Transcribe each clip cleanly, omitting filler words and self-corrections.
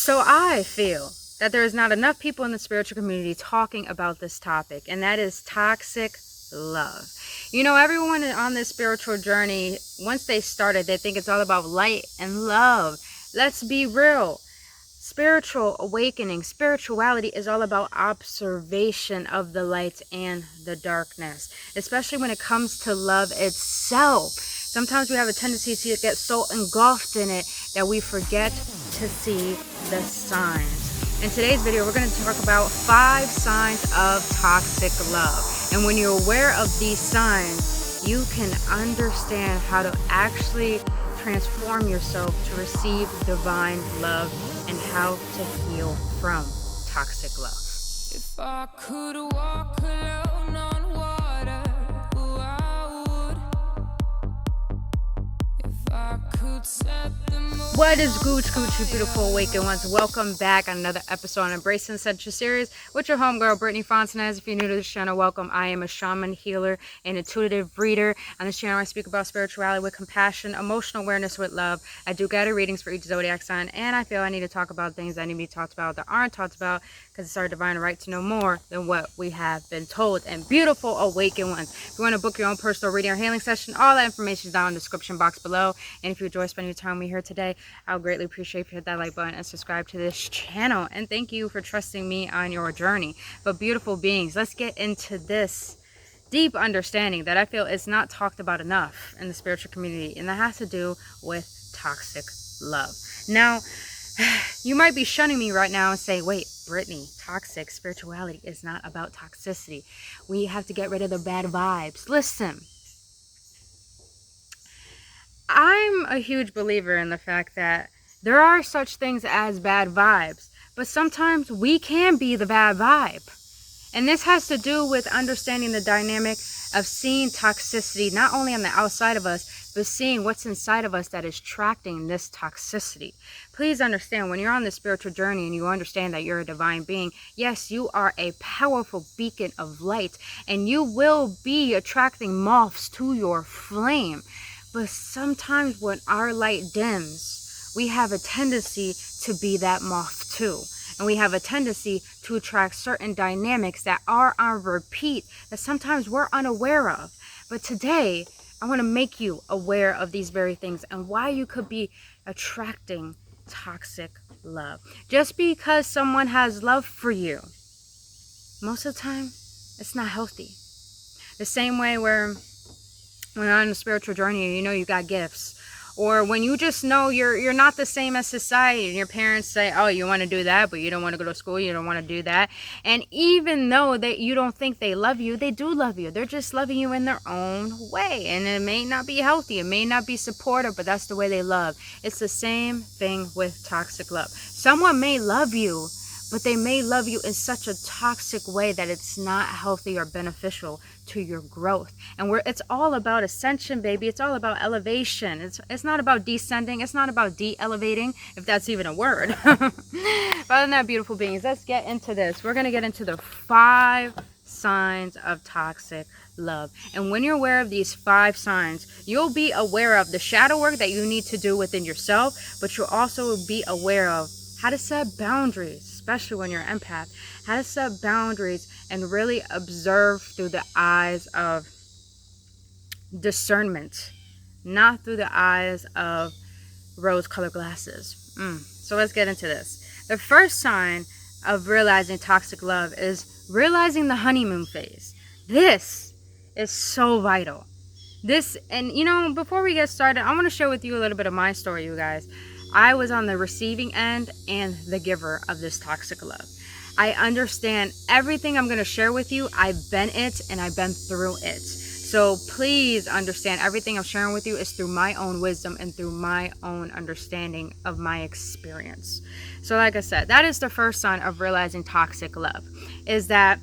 So I feel that there is not enough people in the spiritual community talking about this topic, and that is toxic love. You know, everyone on this spiritual journey, once they started, they think it's all about light and love. Let's be real. Spiritual awakening, spirituality is all about observation of the light and the darkness, especially when it comes to love itself. Sometimes we have a tendency to get so engulfed in it that we forget to see the signs. In today's video, we're going to talk about 5 signs of toxic love. And when you're aware of these signs, you can understand how to actually transform yourself to receive divine love and how to heal from toxic love. If I could walk alone on water, I would. If I could set the moon. What is Gooch, you beautiful awakened ones? Welcome back on another episode on Embracing Ascension series with your homegirl Brittany Fontanez. If you're new to this channel, welcome. I am a shaman, healer, and intuitive reader. On this channel, I speak about spirituality with compassion, emotional awareness with love. I do guided readings for each zodiac sign, and I feel I need to talk about things that need to be talked about that aren't talked about, because it's our divine right to know more than what we have been told. And beautiful awakened ones, if you want to book your own personal reading or healing session, all that information is down in the description box below. And if you enjoy spending your time with me here today, I would greatly appreciate if you hit that like button and subscribe to this channel. And thank you for trusting me on your journey. But beautiful beings, let's get into this deep understanding that I feel is not talked about enough in the spiritual community, and that has to do with toxic love. Now, you might be shunning me right now and say, wait, Brittany, toxic spirituality is not about toxicity. We have to get rid of the bad vibes. Listen, I'm a huge believer in the fact that there are such things as bad vibes, but sometimes we can be the bad vibe. And this has to do with understanding the dynamic of seeing toxicity not only on the outside of us, but seeing what's inside of us that is attracting this toxicity. Please understand, when you're on this spiritual journey and you understand that you're a divine being, yes, you are a powerful beacon of light, and you will be attracting moths to your flame. But sometimes when our light dims, we have a tendency to be that moth too. And we have a tendency to attract certain dynamics that are on repeat that sometimes we're unaware of. But today, I want to make you aware of these very things and why you could be attracting toxic love. Just because someone has love for you, most of the time, it's not healthy. The same way where when you're on a spiritual journey, you know you got gifts. Or when you just know you're not the same as society, and your parents say, oh, you want to do that, but you don't want to go to school, you don't want to do that. And even though that you don't think they love you, they do love you. They're just loving you in their own way. And it may not be healthy, it may not be supportive, but that's the way they love. It's the same thing with toxic love. Someone may love you, but they may love you in such a toxic way that it's not healthy or beneficial to your growth. And it's all about ascension, baby. It's all about elevation. It's not about descending. It's not about de-elevating, if that's even a word. But other than that, beautiful beings, let's get into this. We're going to get into the 5 signs of toxic love. And when you're aware of these 5 signs, you'll be aware of the shadow work that you need to do within yourself, but you'll also be aware of how to set boundaries, especially when you're an empath, how to set boundaries and really observe through the eyes of discernment, not through the eyes of rose-colored glasses. So let's get into this. The first sign of realizing toxic love is realizing the honeymoon phase. This is so vital. And you know, before we get started, I want to share with you a little bit of my story, you guys. I was on the receiving end and the giver of this toxic love. I understand everything I'm going to share with you. I've been it and I've been through it. So please understand, everything I'm sharing with you is through my own wisdom and through my own understanding of my experience. So like I said, that is the first sign of realizing toxic love, is that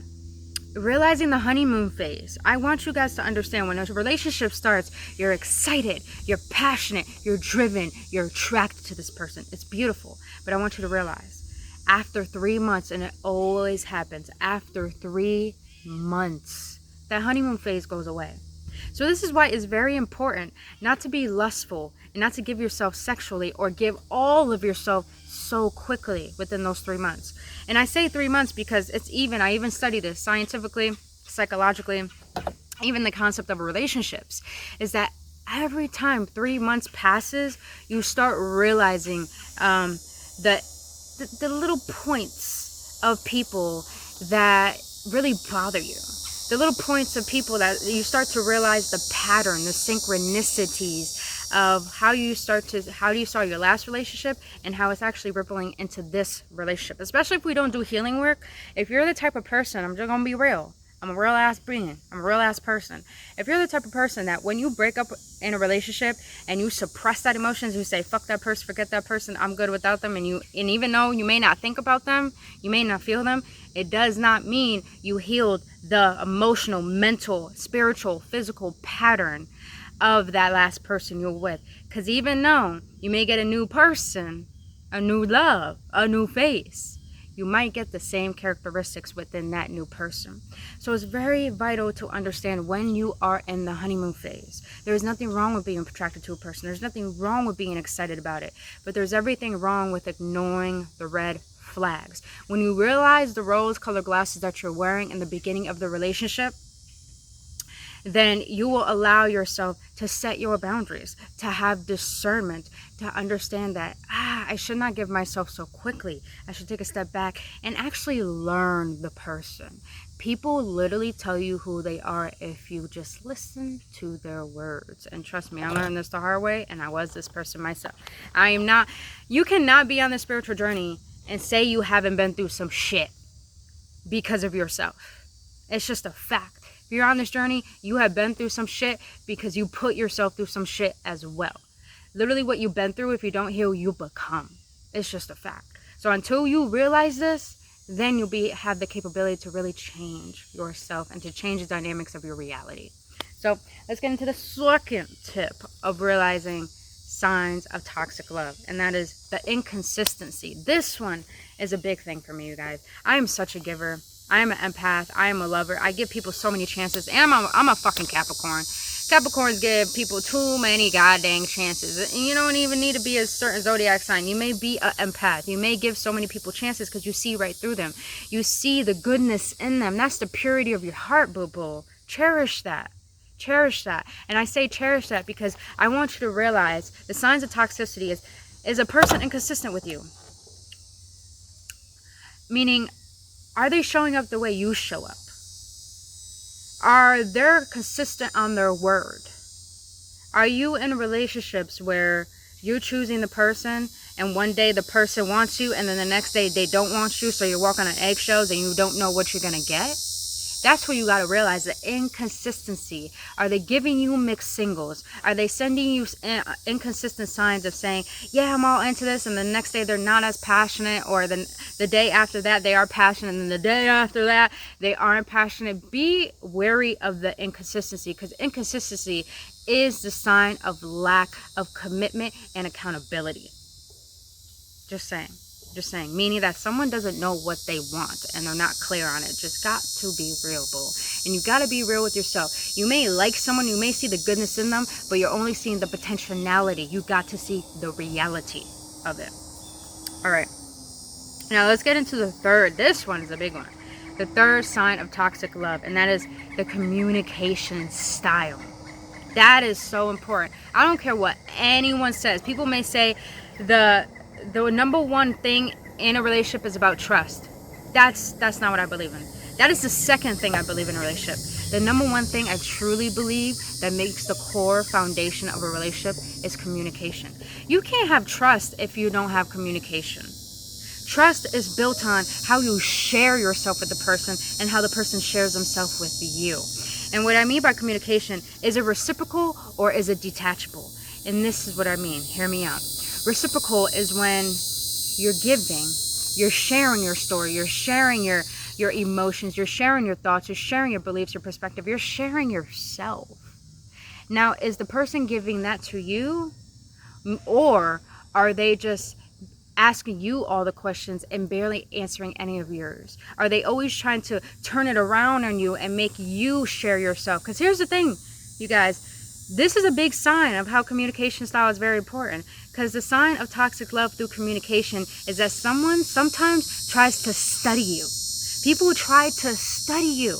realizing the honeymoon phase. I want you guys to understand, when a relationship starts, you're excited, you're passionate, you're driven, you're attracted to this person. It's beautiful. But I want you to realize, after 3 months, and it always happens, after 3 months, that honeymoon phase goes away. So this is why it's very important not to be lustful and not to give yourself sexually or give all of yourself so quickly within those 3 months. And I say 3 months because I even studied this scientifically, psychologically, even the concept of relationships, is that every time 3 months passes, you start realizing that the little points of people that really bother you. The little points of people that you start to realize the pattern, the synchronicities of how you saw your last relationship and how it's actually rippling into this relationship. Especially if we don't do healing work. If you're the type of person, I'm just gonna be real. I'm a real ass being. I'm a real ass person. If you're the type of person that when you break up in a relationship and you suppress that emotions, you say, fuck that person, forget that person, I'm good without them, and even though you may not think about them, you may not feel them, it does not mean you healed the emotional, mental, spiritual, physical pattern of that last person you were with. Because even though you may get a new person, a new love, a new face, you might get the same characteristics within that new person. So it's very vital to understand when you are in the honeymoon phase. There is nothing wrong with being attracted to a person. There's nothing wrong with being excited about it. But there's everything wrong with ignoring the red flags. When you realize the rose-colored glasses that you're wearing in the beginning of the relationship, then you will allow yourself to set your boundaries, to have discernment, to understand that, I should not give myself so quickly. I should take a step back and actually learn the person. People literally tell you who they are if you just listen to their words. And trust me, I learned this the hard way, and I was this person myself. You cannot be on the spiritual journey and say you haven't been through some shit because of yourself. It's just a fact. If you're on this journey, you have been through some shit because you put yourself through some shit as well. Literally what you've been through, if you don't heal, you become. It's just a fact. So until you realize this, then you'll have the capability to really change yourself and to change the dynamics of your reality. So let's get into the second tip of realizing signs of toxic love, and that is the inconsistency. This one is a big thing for me, you guys. I am such a giver. I am an empath. I am a lover. I give people so many chances. And I'm a fucking Capricorn. Capricorns give people too many goddamn chances. And you don't even need to be a certain zodiac sign. You may be an empath. You may give so many people chances because you see right through them. You see the goodness in them. That's the purity of your heart, boo-boo. Cherish that. Cherish that. And I say cherish that because I want you to realize the signs of toxicity is a person inconsistent with you. Meaning, are they showing up the way you show up? Are they consistent on their word? Are you in relationships where you're choosing the person and one day the person wants you and then the next day they don't want you, so you're walking on eggshells and you don't know what you're going to get? That's what you got to realize, the inconsistency. Are they giving you mixed singles? Are they sending you inconsistent signs of saying, yeah, I'm all into this, and the next day they're not as passionate, or the day after that they are passionate, and then the day after that they aren't passionate? Be wary of the inconsistency, because inconsistency is the sign of lack of commitment and accountability. Just saying. Meaning that someone doesn't know what they want and they're not clear on it. Just got to be real, boo. And you got to be real with yourself. You may like someone, you may see the goodness in them, but you're only seeing the potentiality. You got to see the reality of it. All right. Now let's get into the third. This one is a big one. The third sign of toxic love, and that is the communication style. That is so important. I don't care what anyone says. People may say the number one thing in a relationship is about trust. That's not what I believe in. That is the second thing I believe in a relationship. The number one thing I truly believe that makes the core foundation of a relationship is communication. You can't have trust if you don't have communication. Trust is built on how you share yourself with the person and how the person shares himself with you. And what I mean by communication, is it reciprocal or is it detachable? And this is what I mean. Hear me out. Reciprocal is when you're giving, you're sharing your story, you're sharing your emotions, you're sharing your thoughts, you're sharing your beliefs, your perspective, you're sharing yourself. Now, is the person giving that to you, or are they just asking you all the questions and barely answering any of yours? Are they always trying to turn it around on you and make you share yourself? Because here's the thing, you guys, this is a big sign of how communication style is very important, because the sign of toxic love through communication is that someone sometimes tries to study you. People try to study you.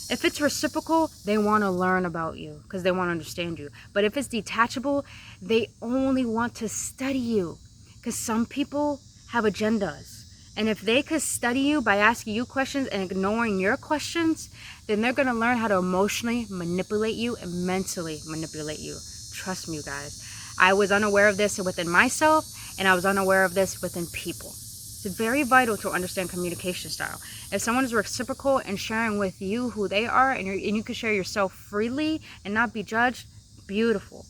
If it's reciprocal, they want to learn about you because they want to understand you. But if it's detachable, they only want to study you, because some people have agendas. And if they could study you by asking you questions and ignoring your questions, then they're going to learn how to emotionally manipulate you and mentally manipulate you. Trust me, you guys. I was unaware of this within myself, and I was unaware of this within people. It's very vital to understand communication style. If someone is reciprocal and sharing with you who they are, and you can share yourself freely and not be judged, beautiful.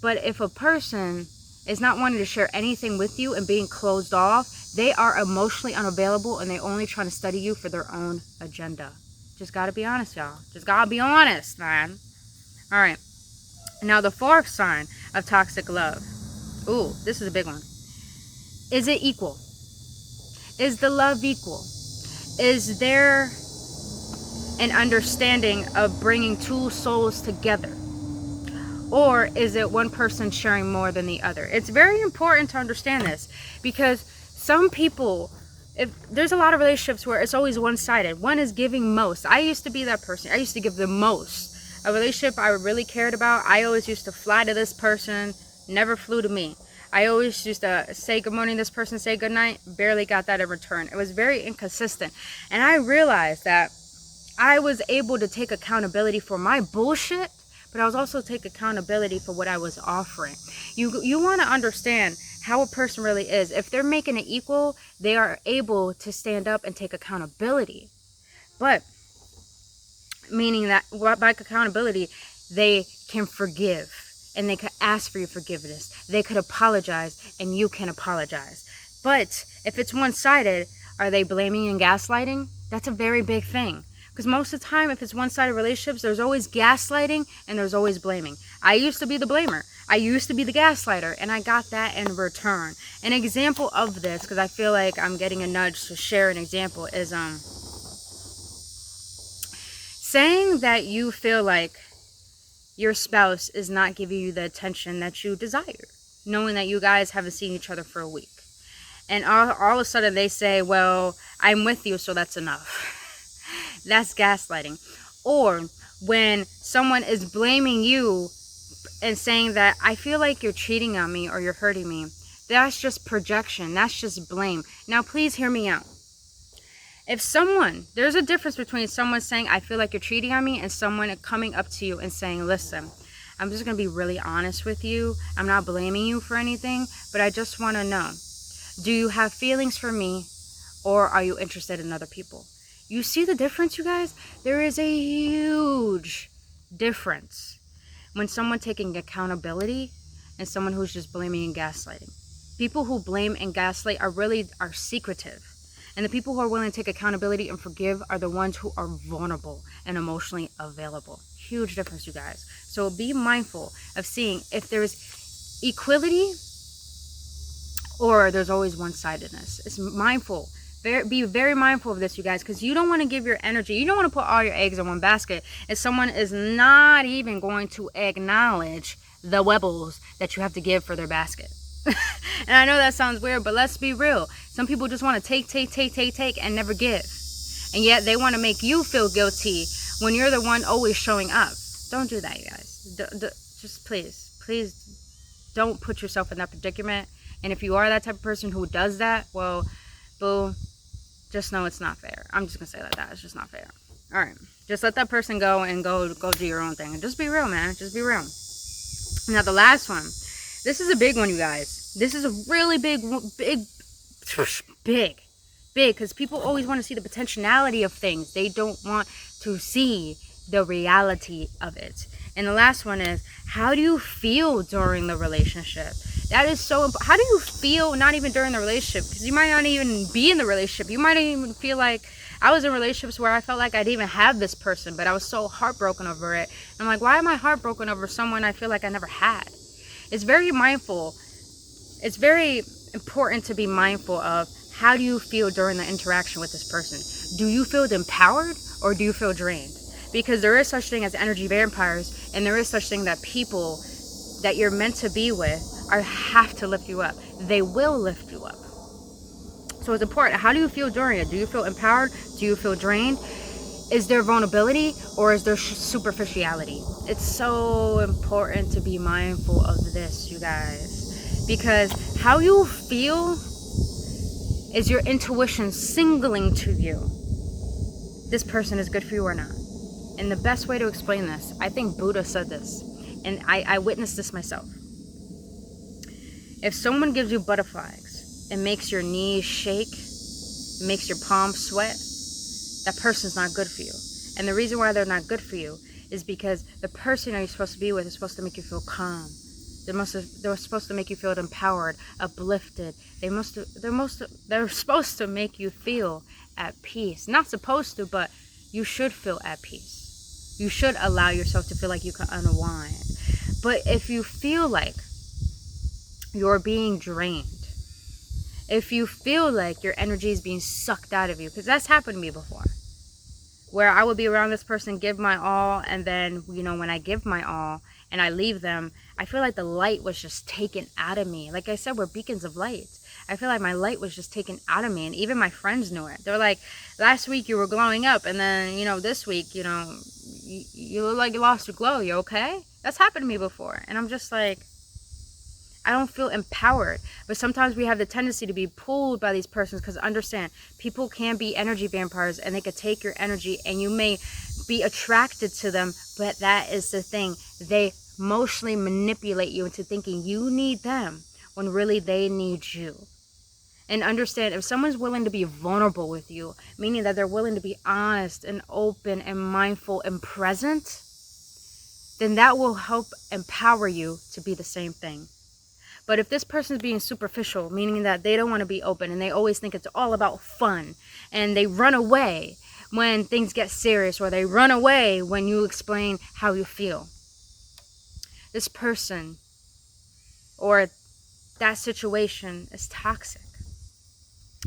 But if a person is not wanting to share anything with you and being closed off, they are emotionally unavailable and they only trying to study you for their own agenda. Just gotta be honest, y'all. Just gotta be honest, man. All right. Now, the fourth sign of toxic love. Ooh, this is a big one. Is it equal? Is the love equal? Is there an understanding of bringing two souls together? Or is it one person sharing more than the other? It's very important to understand this, because some people, if there's a lot of relationships where it's always one-sided. One is giving most. I used to be that person. I used to give the most. A relationship I really cared about, I always used to fly to this person, never flew to me. I always used to say good morning to this person, say good night, barely got that in return. It was very inconsistent. And I realized that I was able to take accountability for my bullshit, but I was also take accountability for what I was offering. You want to understand how a person really is. If they're making it equal, they are able to stand up and take accountability. But meaning that by accountability, they can forgive and they could ask for your forgiveness. They could apologize and you can apologize. But if it's one-sided, are they blaming and gaslighting? That's a very big thing. Because most of the time, if it's one-sided relationships, there's always gaslighting and there's always blaming. I used to be the blamer. I used to be the gaslighter, and I got that in return. An example of this, because I feel like I'm getting a nudge to share an example, is saying that you feel like your spouse is not giving you the attention that you desire, knowing that you guys haven't seen each other for a week. And all of a sudden they say, well, I'm with you, so that's enough. That's gaslighting. Or when someone is blaming you and saying that I feel like you're cheating on me or you're hurting me, that's just projection. That's just blame. Now, please hear me out. If there's a difference between someone saying I feel like you're cheating on me and someone coming up to you and saying, listen, I'm just going to be really honest with you. I'm not blaming you for anything, but I just want to know, do you have feelings for me or are you interested in other people? You see the difference, you guys? There is a huge difference when someone taking accountability and someone who's just blaming and gaslighting. People who blame and gaslight are secretive. And the people who are willing to take accountability and forgive are the ones who are vulnerable and emotionally available. Huge difference, you guys. So be mindful of seeing if there's equality or there's always one-sidedness. It's mindful. Be very mindful of this, you guys, because you don't want to give your energy. You don't want to put all your eggs in one basket if someone is not even going to acknowledge the webbles that you have to give for their basket. And I know that sounds weird, but let's be real. Some people just want to take and never give. And yet they want to make you feel guilty when you're the one always showing up. Don't do that, you guys. Just please don't put yourself in that predicament. And if you are that type of person who does that, well, boo, just know it's not fair. I'm just going to say it like that. It's just not fair. All right. Just let that person go and go do your own thing. And just be real, man. Just be real. Now, the last one. This is a big one, you guys. This is a really big, because people always want to see the potentiality of things. They don't want to see the reality of it. And the last one is, how do you feel during the relationship? That is so important. How do you feel not even during the relationship? Because you might not even be in the relationship. You might even feel like, I was in relationships where I felt like I didn't even have this person, but I was so heartbroken over it. And I'm like, why am I heartbroken over someone I feel like I never had? It's very mindful. It's very important to be mindful of how do you feel during the interaction with this person. Do you feel empowered or do you feel drained? Because there is such thing as energy vampires, And there is such thing that people that you're meant to be with have to lift you up. They will lift you up. So it's important. How do you feel during it? Do you feel empowered? Do you feel drained? Is there vulnerability or is there superficiality? It's so important to be mindful of this, you guys. Because how you feel is your intuition signaling to you this person is good for you or not. And the best way to explain this, I think Buddha said this, and I witnessed this myself. If someone gives you butterflies, it makes your knees shake, it makes your palms sweat, that person's not good for you. And the reason why they're not good for you is because the person that you're supposed to be with is supposed to make you feel calm. They're supposed to make you feel empowered, uplifted. They're supposed to make you feel at peace. Not supposed to, but you should feel at peace. You should allow yourself to feel like you can unwind. But if you feel like you're being drained, if you feel like your energy is being sucked out of you, because that's happened to me before, where I would be around this person, give my all, and then, when I give my all and I leave them, I feel like the light was just taken out of me. Like I said, we're beacons of light. I feel like my light was just taken out of me, and even my friends knew it. They're like, last week you were glowing up, and then, this week, you look like you lost your glow. You okay? That's happened to me before, and I'm just like, I don't feel empowered. But sometimes we have the tendency to be pulled by these persons, because understand, people can be energy vampires and they could take your energy and you may be attracted to them, but that is the thing. They mostly manipulate you into thinking you need them when really they need you. And understand, if someone's willing to be vulnerable with you, meaning that they're willing to be honest and open and mindful and present, then that will help empower you to be the same thing. But if this person is being superficial, meaning that they don't want to be open and they always think it's all about fun, and they run away when things get serious, or they run away when you explain how you feel, this person or that situation is toxic.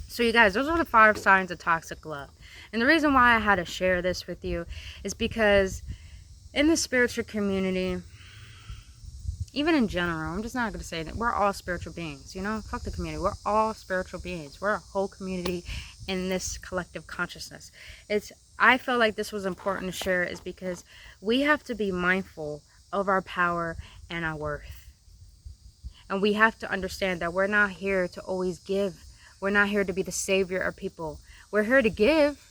So you guys, those are the 5 signs of toxic love. And the reason why I had to share this with you is because in the spiritual community, even in general, I'm just not going to say that we're all spiritual beings, fuck the community. We're all spiritual beings. We're a whole community in this collective consciousness. I felt like this was important to share is because we have to be mindful of our power and our worth. And we have to understand that we're not here to always give. We're not here to be the savior of people. We're here to give.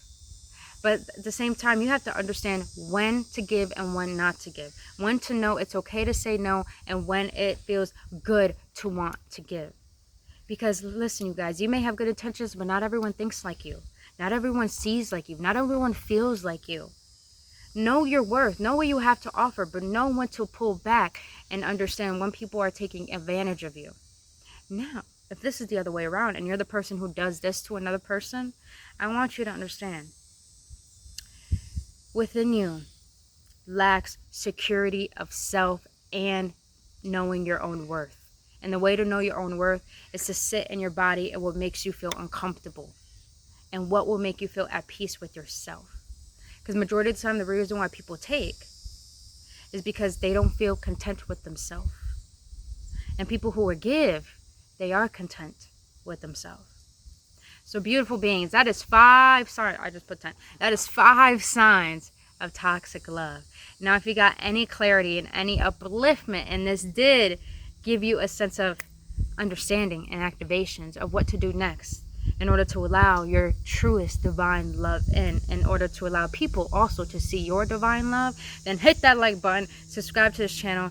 But at the same time, you have to understand when to give and when not to give. When to know it's okay to say no, and when it feels good to want to give. Because listen, you guys, you may have good intentions, but not everyone thinks like you. Not everyone sees like you. Not everyone feels like you. Know your worth. Know what you have to offer, but know when to pull back and understand when people are taking advantage of you. Now, if this is the other way around and you're the person who does this to another person, I want you to understand. Within you lacks security of self and knowing your own worth. And the way to know your own worth is to sit in your body and what makes you feel uncomfortable and what will make you feel at peace with yourself. Because majority of the time, the reason why people take is because they don't feel content with themselves. And people who give, they are content with themselves. So beautiful beings, that is 5, sorry, I just put 10. That is 5 signs of toxic love. Now, if you got any clarity and any upliftment, and this did give you a sense of understanding and activations of what to do next in order to allow your truest divine love in order to allow people also to see your divine love, then hit that like button, subscribe to this channel.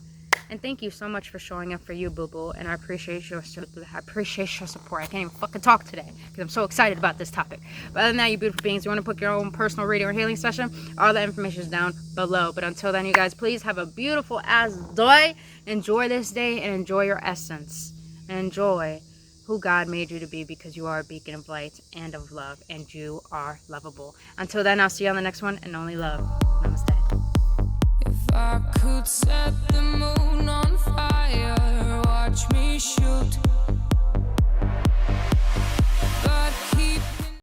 And thank you so much for showing up for you, boo-boo. And I appreciate your support. I can't even fucking talk today because I'm so excited about this topic. But other than that, you beautiful beings, you want to book your own personal reading or healing session, all the information is down below. But until then, you guys, please have a beautiful ass day. Enjoy this day and enjoy your essence. And enjoy who God made you to be, because you are a beacon of light and of love. And you are lovable. Until then, I'll see you on the next one. And only love. Namaste. If I could set the moon on fire, watch me shoot.